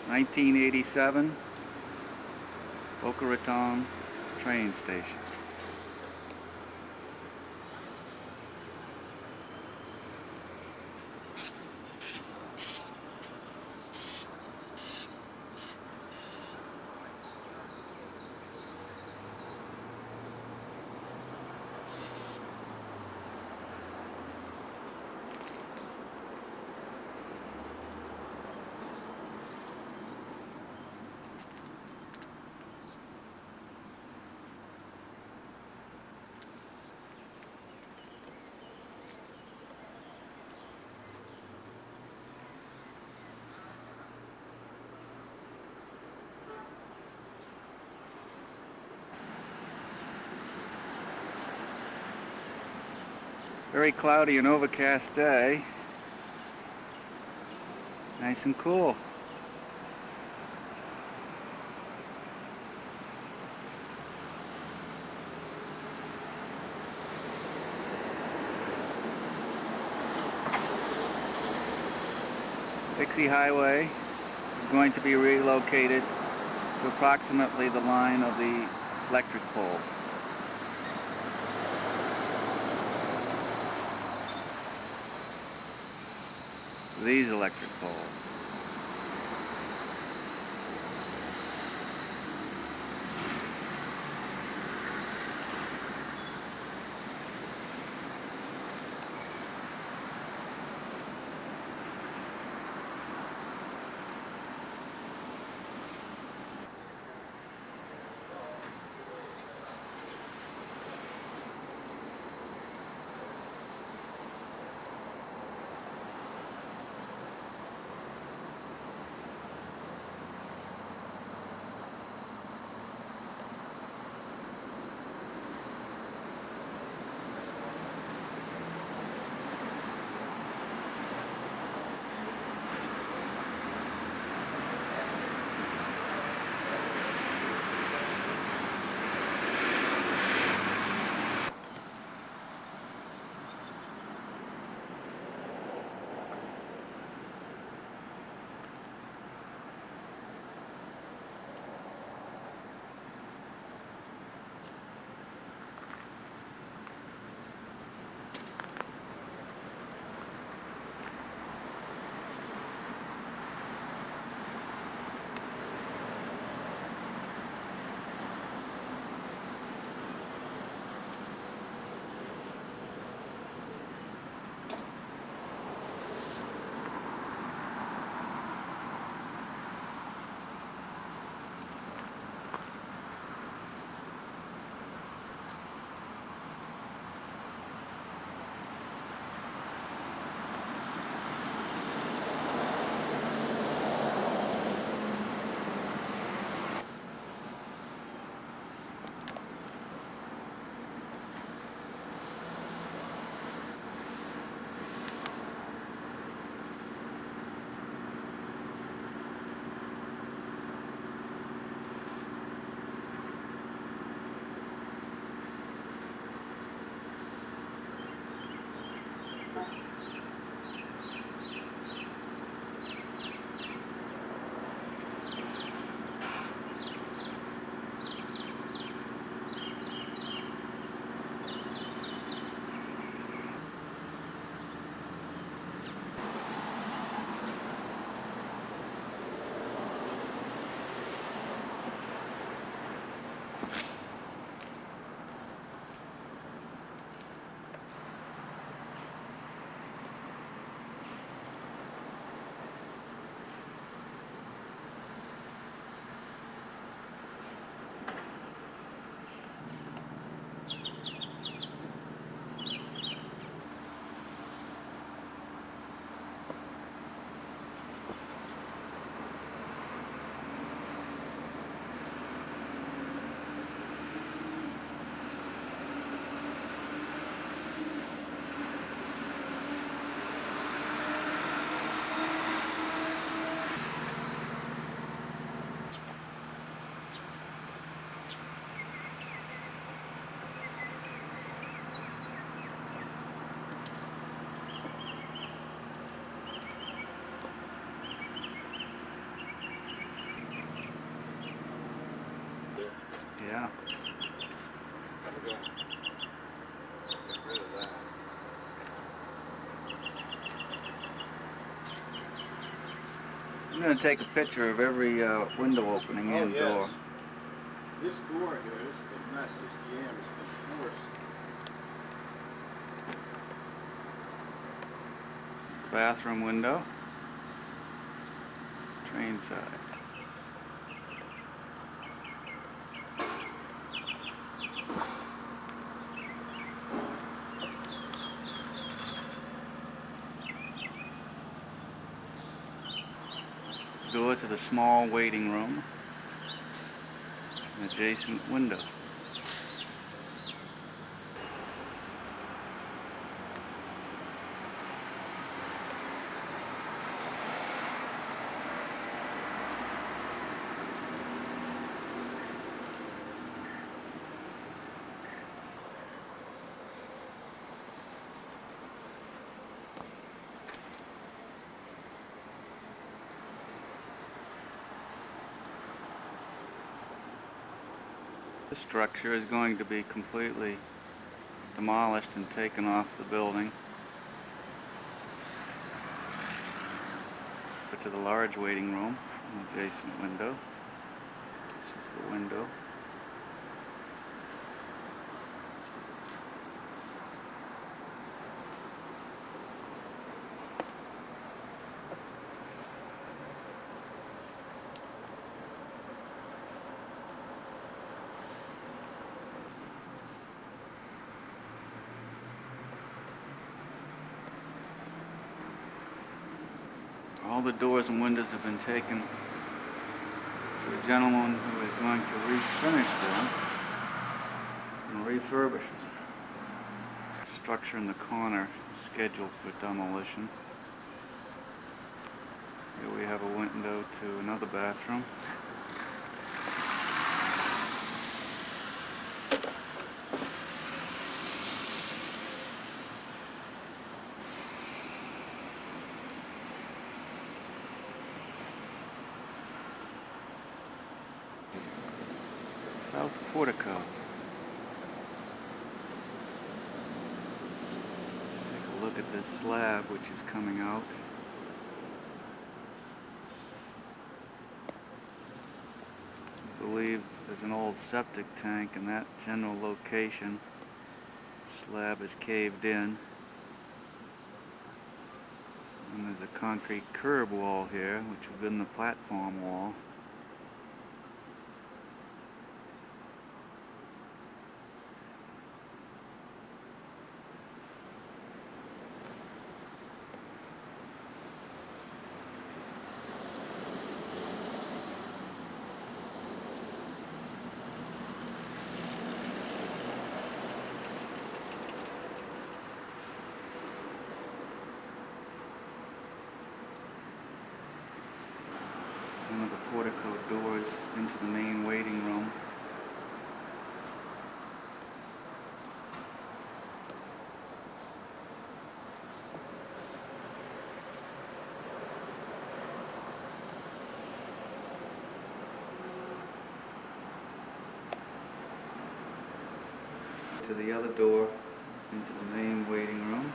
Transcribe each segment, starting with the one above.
1987 Boca Raton train station. Very cloudy and overcast day. Nice and cool. Dixie Highway is going to be relocated to approximately the line of the electric poles. These electric poles. Yeah. Okay. Get rid of that. I'm going to take a picture of every window opening and door. This door here, this is a mess. This jam has been forced. Bathroom window. Train side. Door to the small waiting room. An adjacent window. This structure is going to be completely demolished and taken off the building. But to the large waiting room, an adjacent window. This is the window. All the doors and windows have been taken to a gentleman who is going to refinish them and refurbish them. The structure in the corner is scheduled for demolition. Here we have a window to another bathroom. South portico. Take a look at this slab which is coming out. I believe there's an old septic tank in that general location. Slab is caved in. And there's a concrete curb wall here, which would have been the platform wall. One of the portico doors into the main waiting room. To the other door into the main waiting room.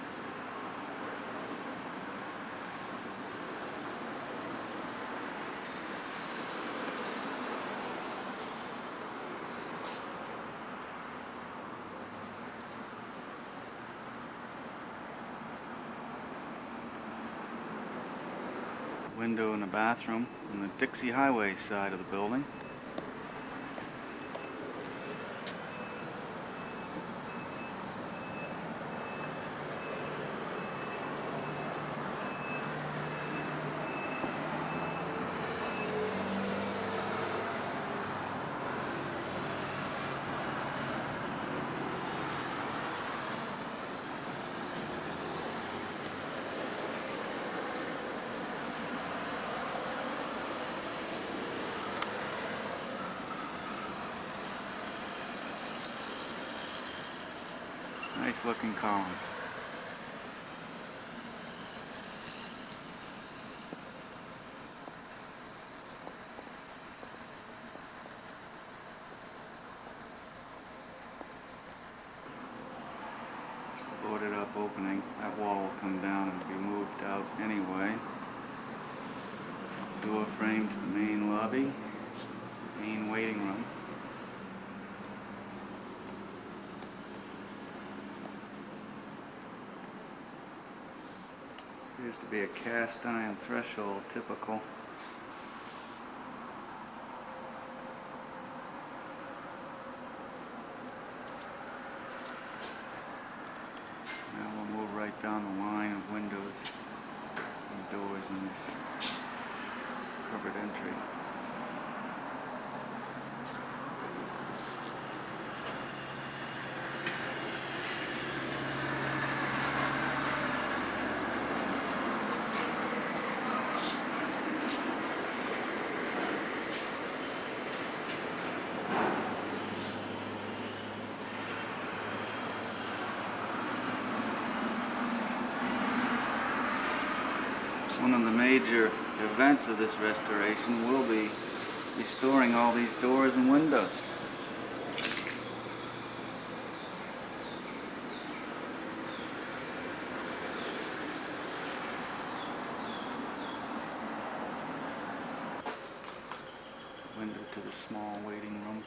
Window in the bathroom on the Dixie Highway side of the building. Nice looking column. functioning. That wall will come down and be moved out anyway. Door frame to the main lobby, main waiting room. Appears to be a cast iron threshold, typical. Now we'll move right down the line of windows and doors in this covered entry. One of the major events of this restoration will be restoring all these doors and windows. Window to the small waiting room.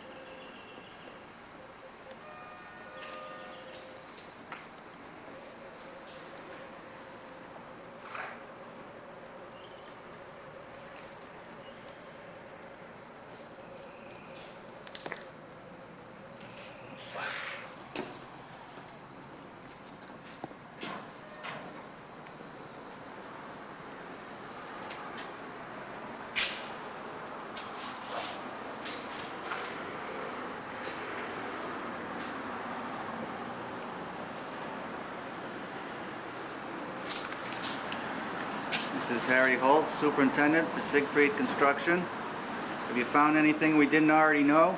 This is Harry Holtz, Superintendent for Siegfried Construction. Have you found anything we didn't already know?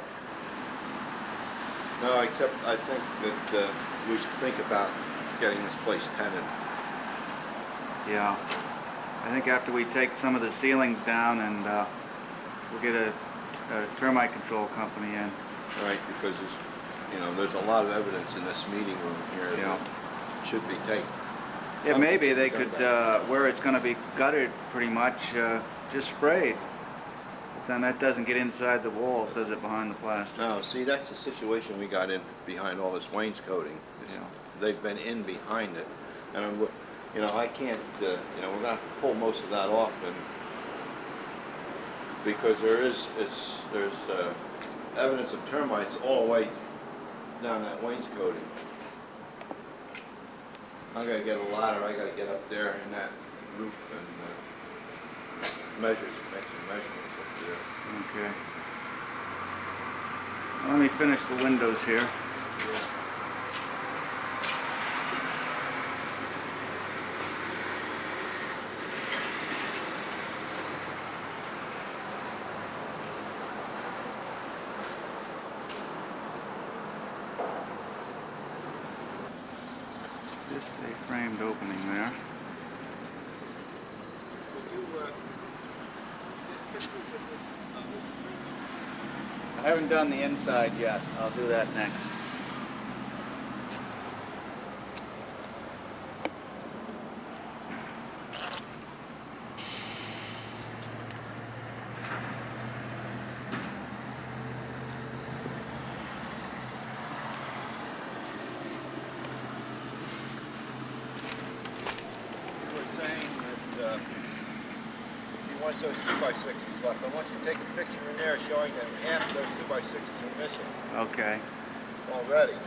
No, except I think that we should think about getting this place tenanted. Yeah. I think after we take some of the ceilings down and we'll get a termite control company in. Right, because there's a lot of evidence in this meeting room here that should be taken. Yeah, maybe they could, where it's going to be gutted pretty much, just sprayed. But then that doesn't get inside the walls, does it, behind the plaster? No, see, that's the situation we got in behind all this wainscoting. They've been in behind it. And, I can't, we're going to have to pull most of that off. And because there's evidence of termites all the way down that wainscoting. I gotta get a ladder, I gotta get up there in that roof and make some measurements up there. Okay. Well, let me finish the windows here. Just a framed opening there. I haven't done the inside yet. I'll do that next. Once those 2x6s left, I want you to take a picture in there showing that half of those 2x6s are missing. Okay. Already.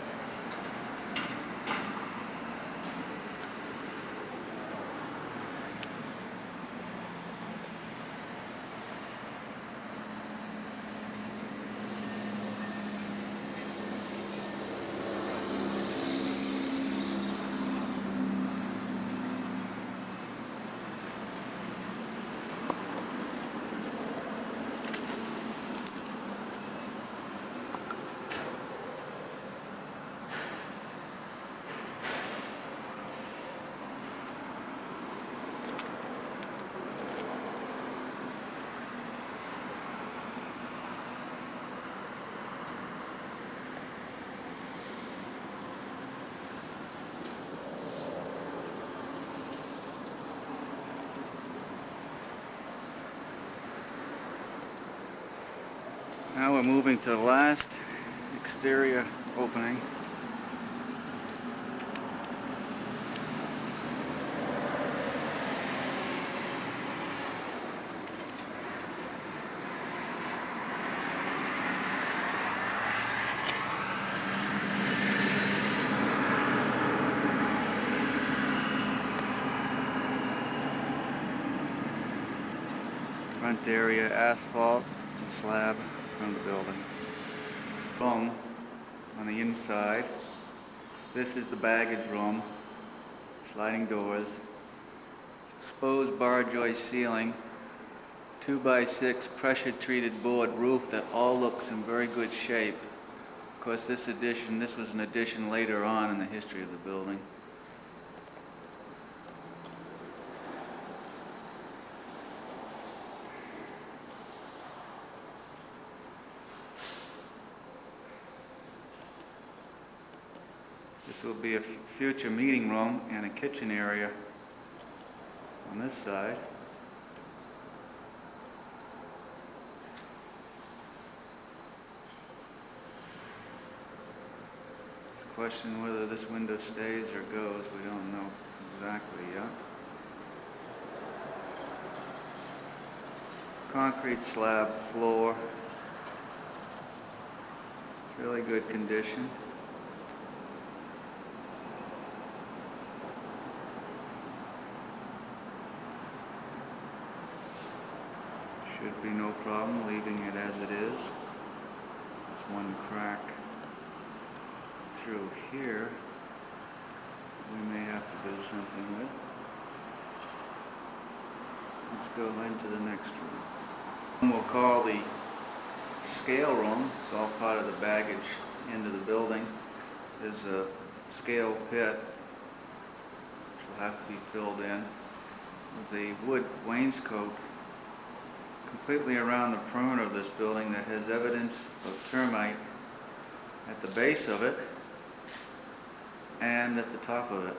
Now we're moving to the last exterior opening. Front area, asphalt and slab from the building. Room on the inside. This is the baggage room. Sliding doors. Exposed bar joist ceiling. 2x6 pressure treated board roof that all looks in very good shape. Of course, this was an addition later on in the history of the building. This will be a future meeting room and a kitchen area on this side. It's a question whether this window stays or goes. We don't know exactly yet. Concrete slab floor. Really good condition. Should be no problem leaving it as it is. There's one crack through here we may have to do something with. Let's go into the next room. We'll call the scale room. It's all part of the baggage end of the building. There's a scale pit which will have to be filled in. There's a wood wainscot completely around the perimeter of this building that has evidence of termite at the base of it and at the top of it.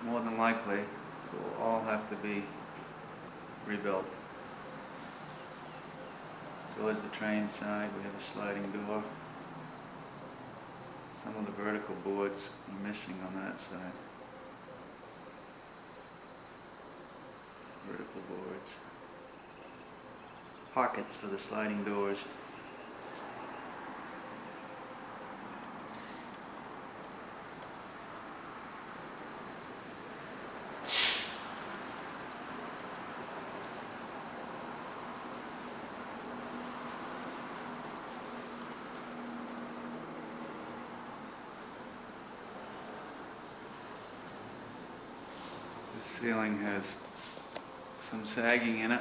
More than likely, it will all have to be rebuilt. So is the train side. We have a sliding door. Some of the vertical boards are missing on that side. Vertical boards. Pockets for the sliding doors. The ceiling has some sagging in it.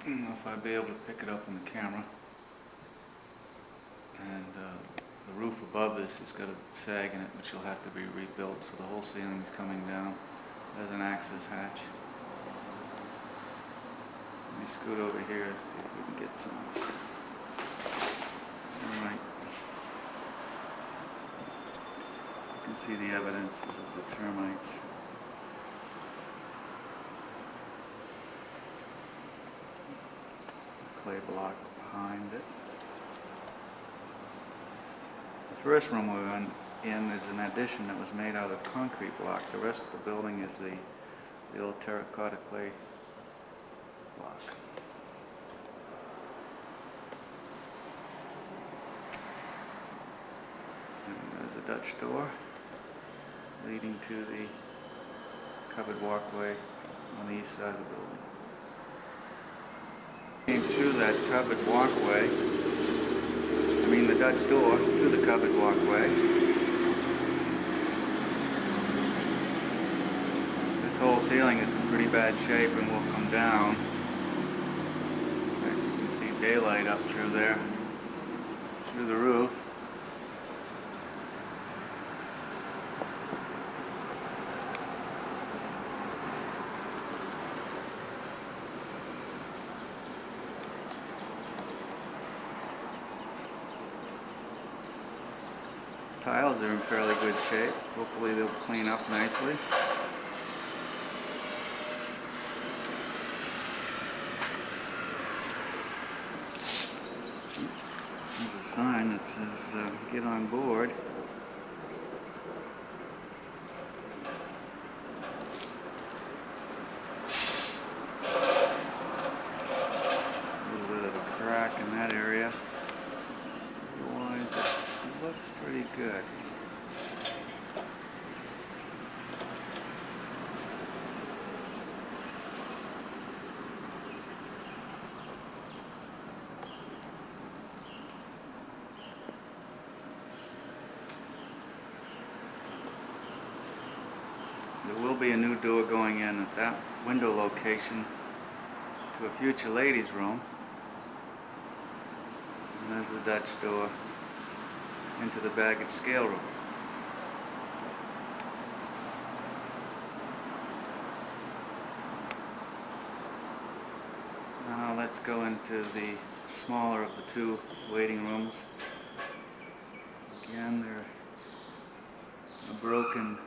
I don't know if I'll be able to pick it up on the camera. And the roof above this has got a sag in it which will have to be rebuilt, so the whole ceiling is coming down as an access hatch. Let me scoot over here and see if we can get some. Alright. You can see the evidences of the termites. Clay block behind it. The first room we're in is an addition that was made out of concrete block. The rest of the building is the old terracotta clay block. And there's a Dutch door leading to the covered walkway on the east side of the building. Came through that covered walkway, the Dutch door to the covered walkway. This whole ceiling is in pretty bad shape and will come down. You can see daylight up through there, through the roof. Tiles are in fairly good shape. Hopefully they'll clean up nicely. get on board. A little bit of a crack in that area. Otherwise, it looks pretty good. There will be a new door going in at that window location to a future ladies' room. And there's the Dutch door into the baggage scale room. Now let's go into the smaller of the two waiting rooms. Again, they're a broken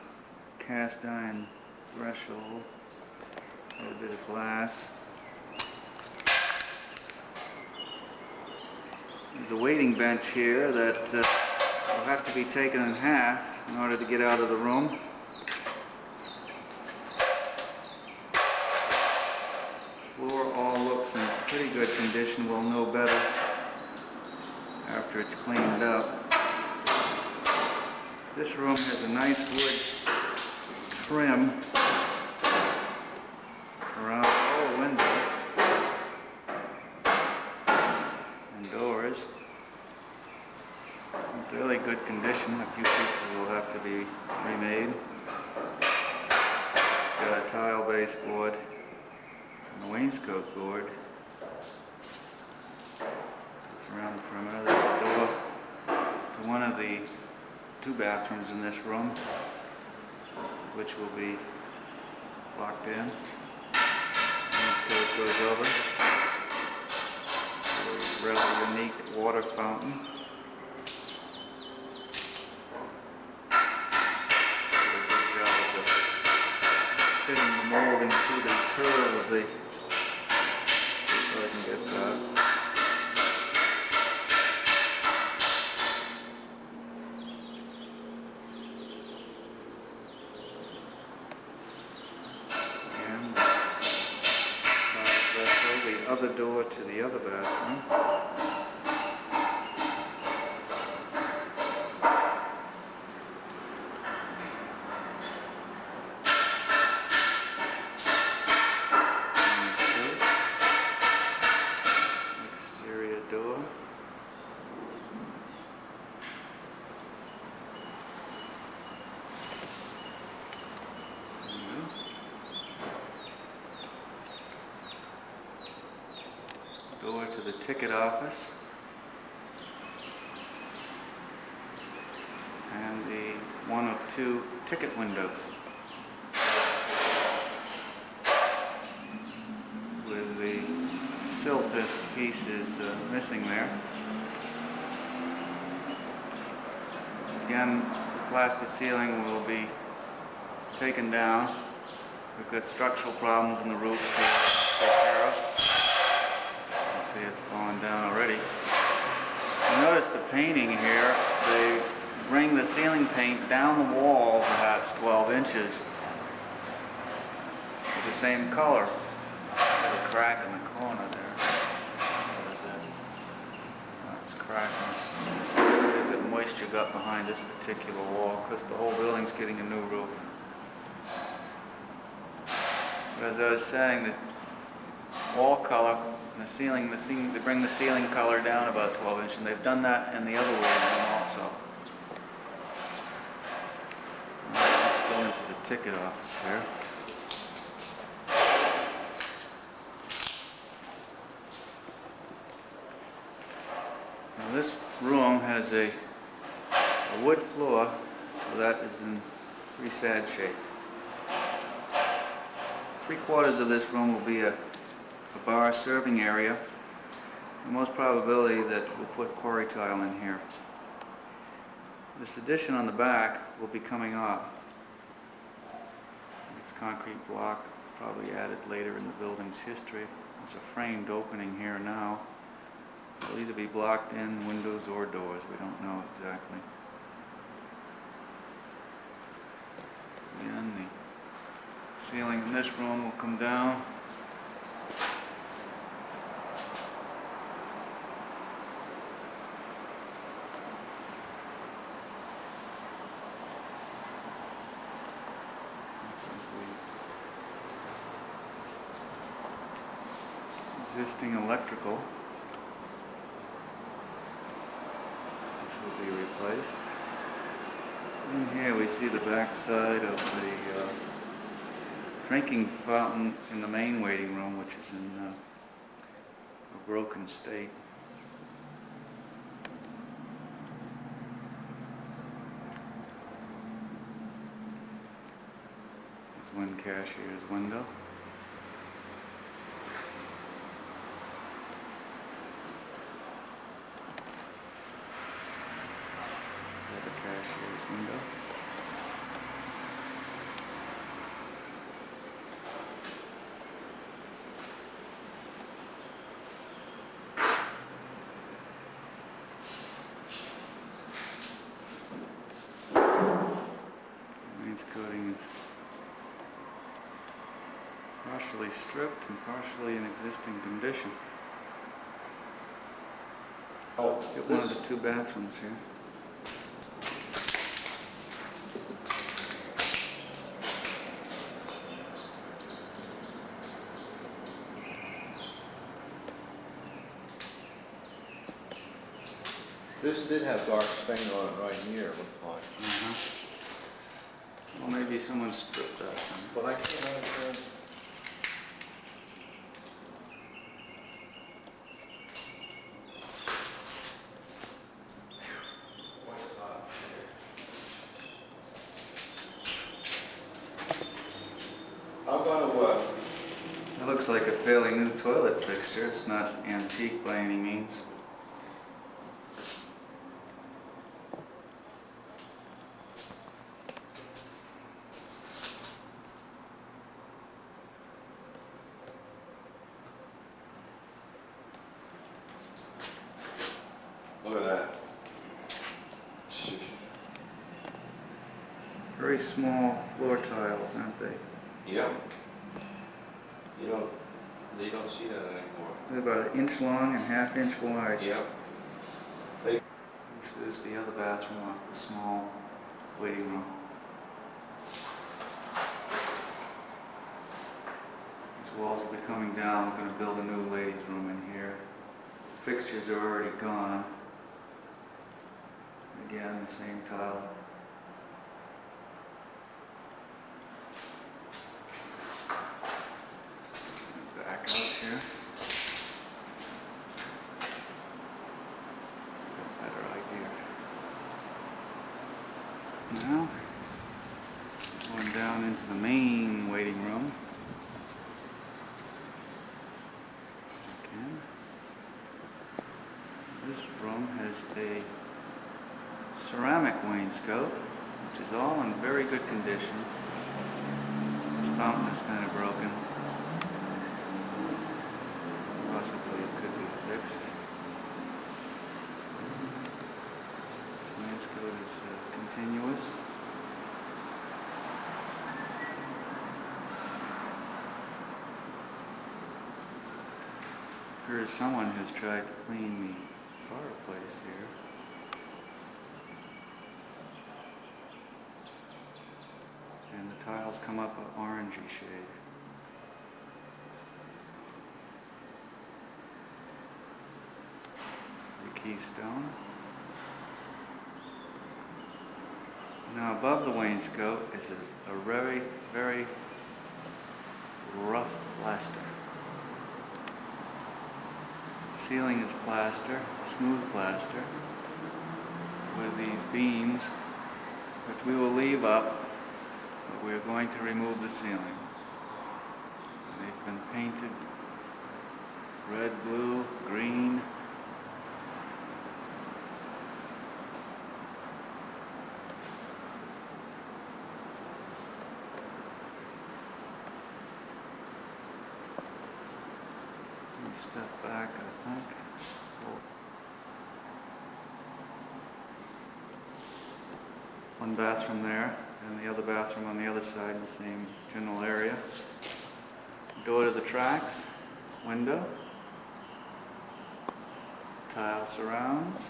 cast iron threshold, a little bit of glass. There's a waiting bench here that will have to be taken in half in order to get out of the room. Floor all looks in pretty good condition. We'll know better after it's cleaned up. This room has a nice wood trim around all the windows and doors. In fairly good condition. A few pieces will have to be remade. Got a tile baseboard and a wainscot board. It's around the perimeter. There's a door to one of the two bathrooms in this room, which will be locked in. Wainscot goes over. A rather unique water fountain. Fitting the mold into the curve of the, so I can get that. And the other door to the other bathroom. Door to the ticket office and the one of two ticket windows with the sill pieces missing there. Again, the plaster ceiling will be taken down. We've got structural problems in the roof to take care of. See, it's fallen down already. You notice the painting here. They bring the ceiling paint down the wall perhaps 12 inches with the same color. There's a crack in the corner there. That's cracking. There's that moisture got behind this particular wall because the whole building's getting a new roof. But as I was saying, the wall color and the ceiling, they bring the ceiling color down about 12 inches, and they've done that in the other room also. Let's go into the ticket office here. Now this room has a wood floor, so that is in pretty sad shape. 3/4 of this room will be a bar serving area. The most probability that we'll put quarry tile in here. This addition on the back will be coming off. It's concrete block, probably added later in the building's history. There's a framed opening here now. They'll either be blocked in, windows or doors, we don't know exactly. Again, the ceiling in this room will come down. This is the existing electrical, which will be replaced. In here we see the back side of the drinking fountain in the main waiting room, which is in a broken state. There's one cashier's window. The cashier's window. Wainscoting is partially stripped and partially in existing condition. Oh, Get one of the two bathrooms here. this did have dark stain on it right here, it looked like. Well, maybe someone stripped that one. But I can't understand. I'm gonna, It looks like a fairly new toilet fixture. It's not antique by any means. look at that. Very small floor tiles, aren't they? Yeah. You don't see that anymore. They're about an inch long and half-inch wide. Yep. This is the other bathroom off the small waiting room. These walls will be coming down. We're going to build a new ladies' room in here. Fixtures are already gone. Again, the same tile. Back out here. Better idea. Now, going down into the main waiting room. Again. This room has a ceramic wainscot, which is all in very good condition. This fountain is kind of broken. Possibly it could be fixed. Wainscot is continuous. Here's someone who's tried to clean the fireplace here. And the tiles come up an orangey shade. The keystone. Now above the wainscot is a very, very rough plaster. Ceiling is plaster, smooth plaster, with these beams, which we will leave up, but we're going to remove the ceiling. They've been painted red, blue, green. Step back, I think. One bathroom there, and the other bathroom on the other side in the same general area. Door to the tracks, window, tile surrounds,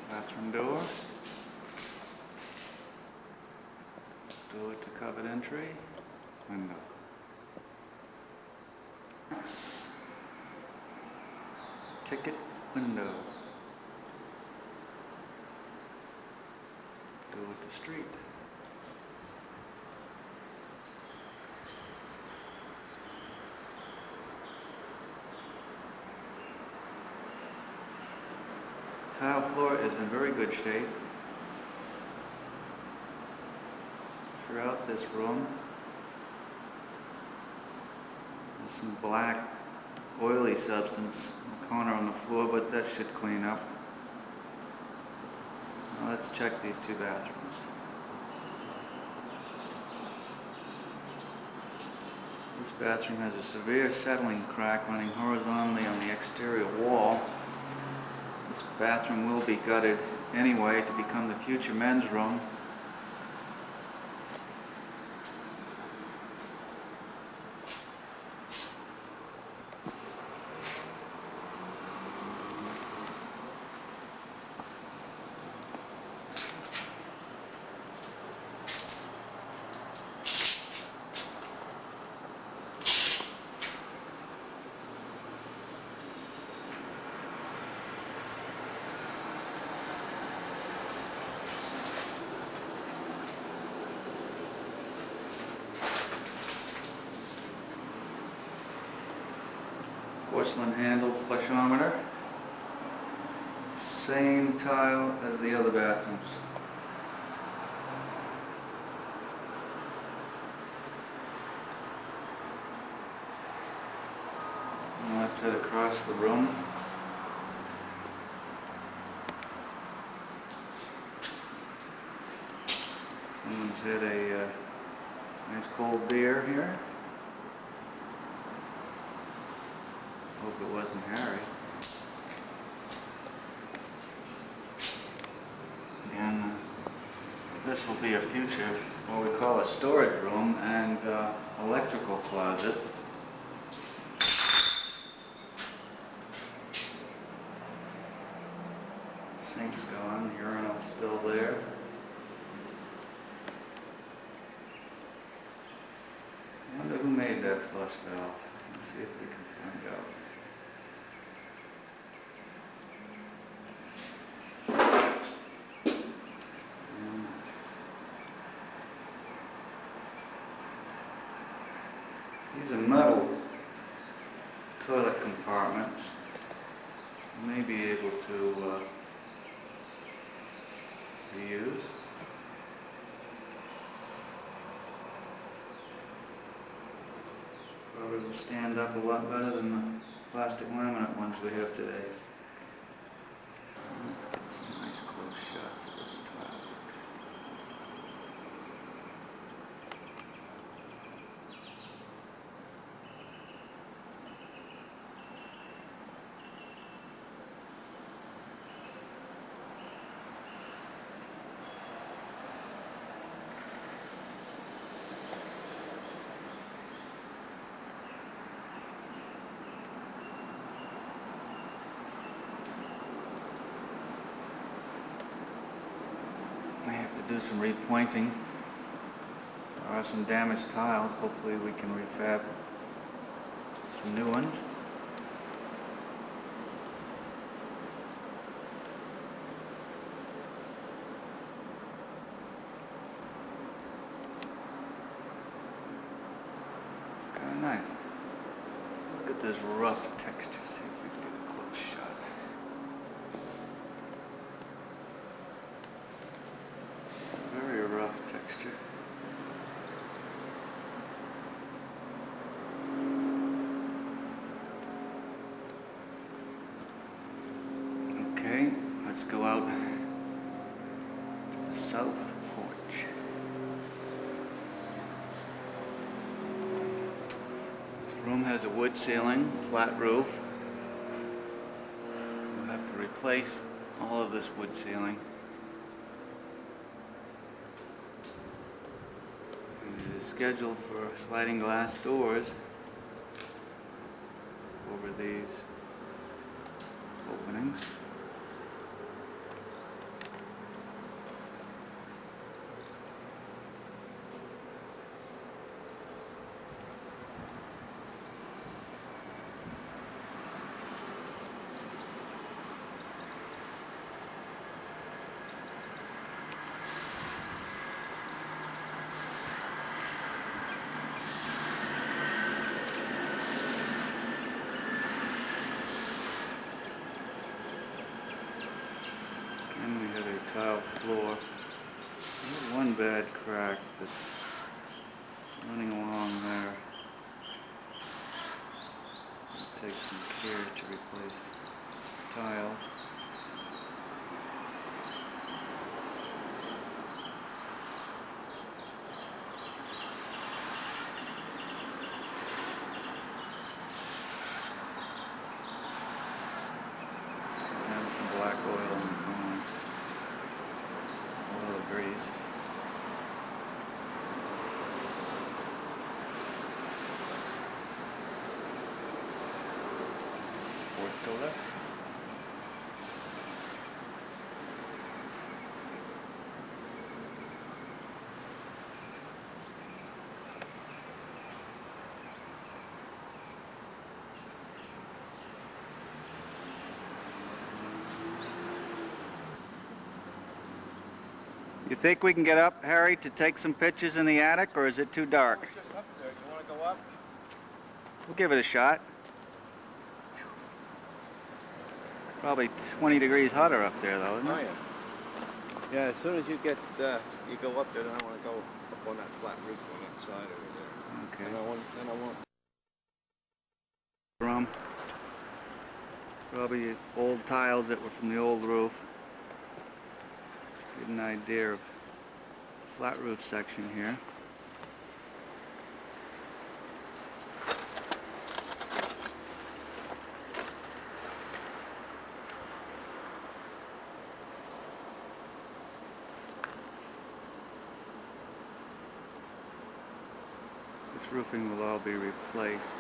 bathroom door, door to covered entry, window. Ticket window. Door with the street. Tile floor is in very good shape. Throughout this room, there's some black oily substance in the corner on the floor, but that should clean up. Now let's check these two bathrooms. This bathroom has a severe settling crack running horizontally on the exterior wall. This bathroom will be gutted anyway to become the future men's room. Porcelain handled flushometer. Same tile as the other bathrooms. Now let's head across the room. Someone's had a nice cold beer here. Hope it wasn't Harry. And this will be a future, what we call a storage room and electrical closet. Sink's gone, urinal's still there. I wonder who made that flush valve. Let's see if we can find out. These are metal toilet compartments. You may be able to reuse. Probably will stand up a lot better than the plastic laminate ones we have today. Let's get some nice close shots of this toilet. May have to do some repointing. There are some damaged tiles. Hopefully we can refab some new ones. Kind of nice. Look at this rough texture. See if we can get a close shot. Very rough texture. Okay, let's go out to the south porch. room has a wood ceiling, flat roof. We'll have to replace all of this wood ceiling. And it is scheduled for sliding glass doors over these openings. And we have a tile floor. There's one bad crack that's running along there. It takes some care to replace tiles. And some black oil in the corner. Oil of grease. Fourth to left. You think we can get up, Harry, to take some pictures in the attic, or is it too dark? It's just up there. You want to go up? We'll give it a shot. Probably 20 degrees hotter up there, though, isn't it? Oh, yeah. Yeah, as soon as you get, you go up there, then I want to go up on that flat roof on that side over there. Okay. And I want. From probably old tiles that were from the old roof. Get an idea of the flat roof section here. This roofing will all be replaced.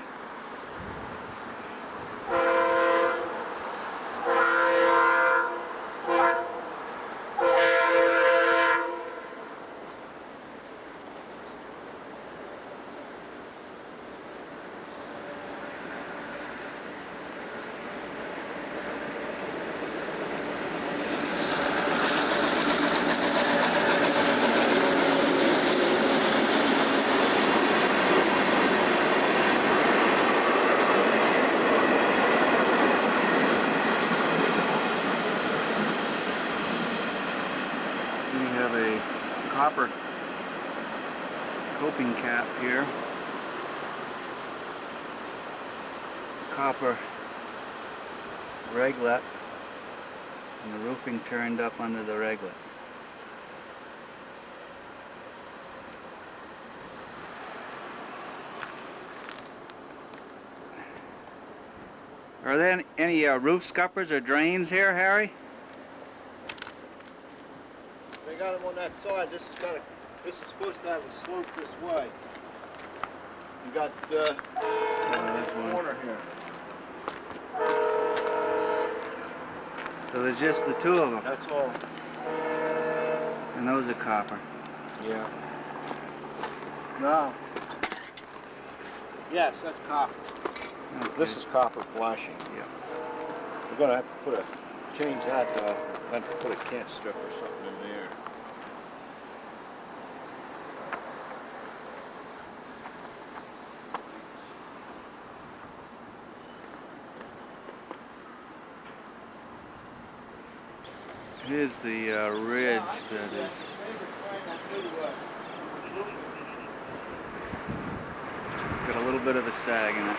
Copper coping cap here. Copper reglet, and the roofing turned up under the reglet. Are there any roof scuppers or drains here, Harry? They got them on that side. This is supposed to have a slope this way. You got this corner here. So there's just the two of them. That's all. And those are copper. Yeah. No. Yes, that's copper. Okay. This is copper flashing. Yeah. We're gonna have to change that. Have to put a cant strip or something in there. Here's the ridge that is got a little bit of a sag in it.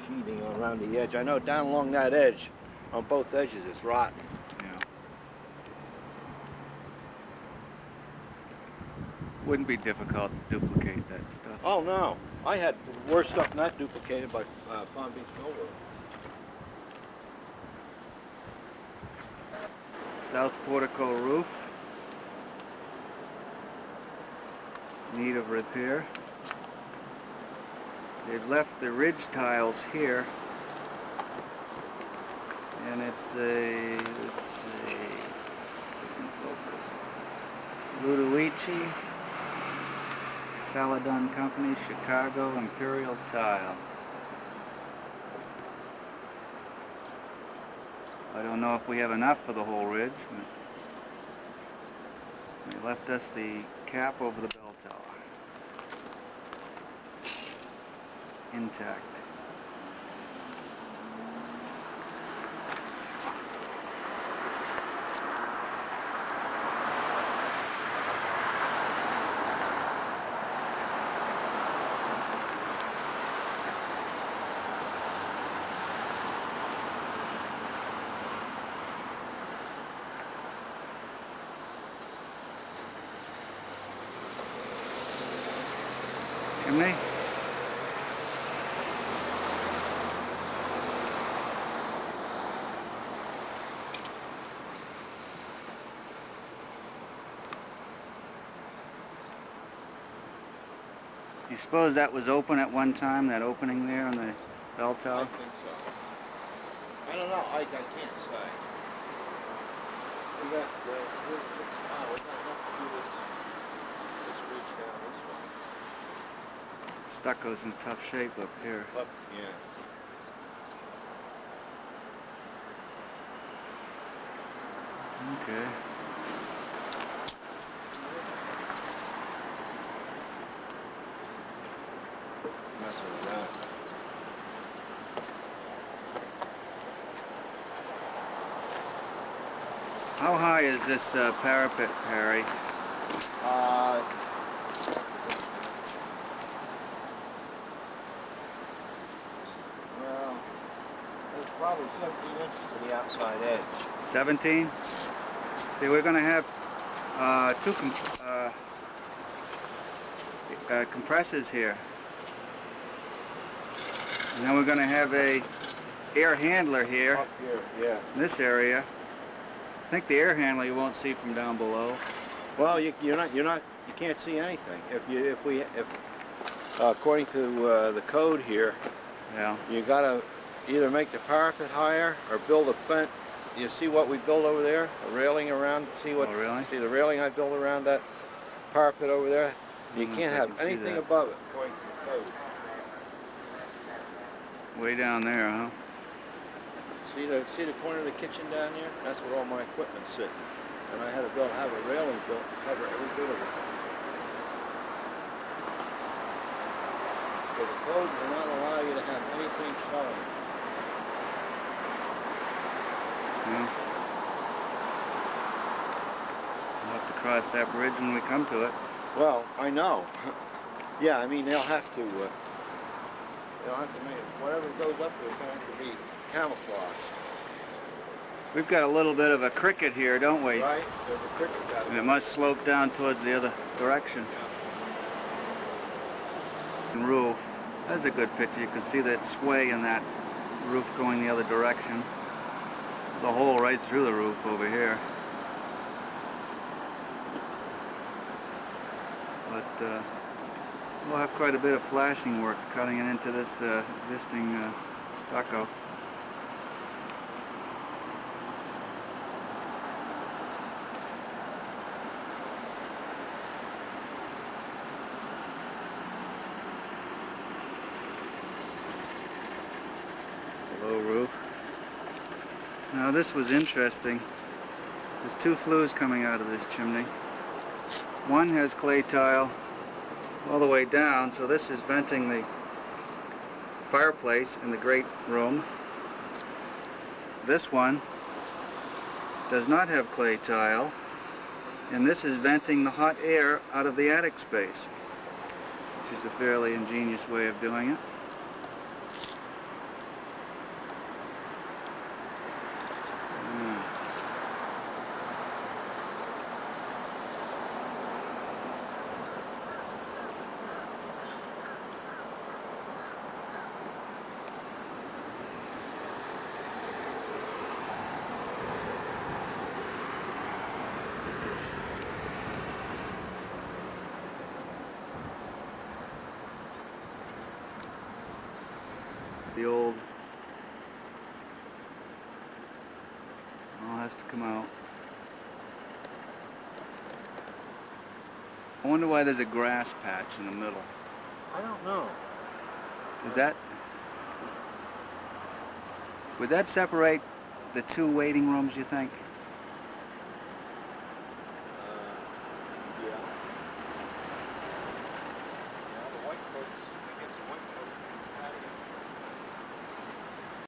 Sheeting around the edge. I know down along that edge, on both edges, it's rotten. Yeah. Wouldn't be difficult to duplicate that stuff. Oh no, I had worse stuff than that duplicated by Palm Beach Millroad. South portico roof. Need of repair. They've left the ridge tiles here. And it's a, let's see, if we can focus. Ludovici, Saladon Company, Chicago, Imperial Tile. I don't know if we have enough for the whole ridge, but they left us the cap over the bell tower. Intact. Chimney? You suppose that was open at one time, that opening there on the bell tower? I think so. I don't know, I can't say. We got we got enough to do this ridge down this way. Stucco's in tough shape up here. Up, yeah. Okay. Messing with that. How high is this parapet, Harry? Well, it's probably 17 inches to the outside edge. 17? See, we're going to have two compressors here. And then we're going to have a air handler here Up here, yeah. in this area. I think the air handler you won't see from down below. Well, you can't see anything. If according to the code here, Yeah. you gotta either make the parapet higher or build a fence. You see what we built over there? A railing around. See what? Oh, really? See the railing I built around that parapet over there? You don't know can't if I have can see anything that. above it, according to the code. Way down there, huh? See the corner of the kitchen down there? That's where all my equipment's sitting. And I had to have a railing built to cover every bit of it. So the code will not allow you to have anything showing. Yeah. We'll have to cross that bridge when we come to it. Well, I know. Yeah, I mean they'll have to make it, whatever goes up there is going to have to be camouflaged. We've got a little bit of a cricket here, don't we? Right? There's a cricket down And there. it must slope down towards the other direction. And roof. That's a good picture. You can see that sway in that roof going the other direction. There's a hole right through the roof over here. But we'll have quite a bit of flashing work cutting it into this existing stucco. Low roof. Now this was interesting. There's two flues coming out of this chimney. One has clay tile all the way down, so this is venting the fireplace in the great room. This one does not have clay tile, and this is venting the hot air out of the attic space, which is a fairly ingenious way of doing it. the old. All has to come out. I wonder why there's a grass patch in the middle. I don't know. Is that... Would that separate the two waiting rooms, you think?